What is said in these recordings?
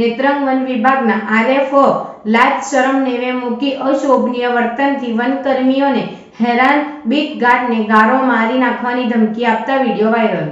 Netrang one વિભાગના RFO લાજ શરમ નેવે મૂકી અશોભનીય વર્તનથી વનકર્મીઓને હેરાન, બીટ ગાર્ડને ગાળો મારી નાખવાની ધમકી આપતા વિડીયો વાયરલ।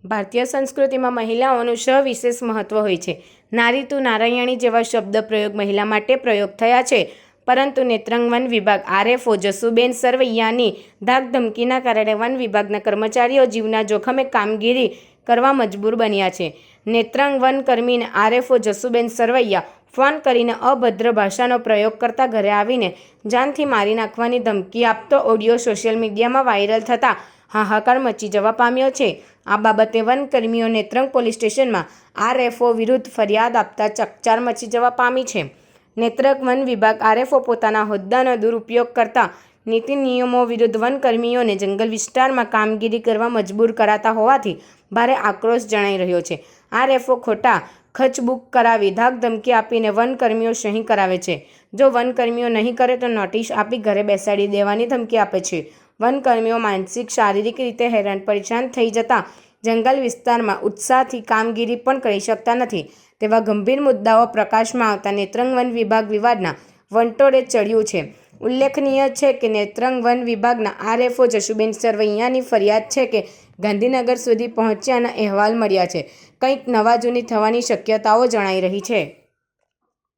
ભારતીય સંસ્કૃતિમાં મહિલાઓનું સવિશેષ મહત્વ હોય છે। નારી તું નારાયણી જેવા શબ્દ પ્રયોગ મહિલા માટે પ્રયોગ થયા છે, પરંતુ નેત્રંગ વન વિભાગ આરએફઓ જસુબેન સરવૈયાની ધાકધમકીના કારણે વન વિભાગના કર્મચારીઓ જીવના જોખમે કામગીરી કરવા મજબૂર બન્યા છે। નેત્રંગ વનકર્મીને આરએફઓ જસુબેન સરવૈયા ફોન કરીને અભદ્ર ભાષાનો પ્રયોગ કરતા ઘરે આવીને જાનથી મારી નાખવાની ધમકી આપતો ઓડિયો સોશિયલ મીડિયામાં વાયરલ થતાં હાહાકાર મચી જવા પામ્યો છે। આ બાબતે વનકર્મીઓ નેત્રંગ પોલીસ સ્ટેશનમાં આરએફઓ વિરુદ્ધ ફરિયાદ આપતા ચકચાર મચી જવા પામી છે। નેત્રંગ વન વિભાગ આરએફઓ પોતાના હોદ્દાનો દુરુપયોગ કરતા નીતિ નિયમો વિરુદ્ધ વનકર્મીઓને જંગલ વિસ્તારમાં કામગીરી કરવા મજબૂર કરાતા હોવાથી ભારે આક્રોશ જણાઈ રહ્યો છે। આરએફઓ ખોટા ખચ બુક કરાવી ધાકધમકી આપીને વનકર્મીઓ સહી કરાવે છે। જો વનકર્મીઓ નહીં કરે તો નોટિસ આપી ઘરે બેસાડી દેવાની ધમકી આપે છે। વનકર્મીઓ માનસિક શારીરિક રીતે હેરાન પરેશાન થઈ જતા જંગલ વિસ્તારમાં ઉત્સાહથી કામગીરી પણ કરી શકતા નથી તેવા ગંભીર મુદ્દાઓ પ્રકાશમાં આવતા નેત્રંગ વન વિભાગ વિવાદના વંટોળે ચડ્યું છે। ઉલ્લેખનીય છે કે નેત્રંગ વન વિભાગના આરએફઓ જસુબેન સરવૈયાની ફરિયાદ છે કે ગાંધીનગર સુધી પહોંચ્યાના અહેવાલ મળ્યા છે। કંઈક નવા જૂની થવાની શક્યતાઓ જણાઈ રહી છે।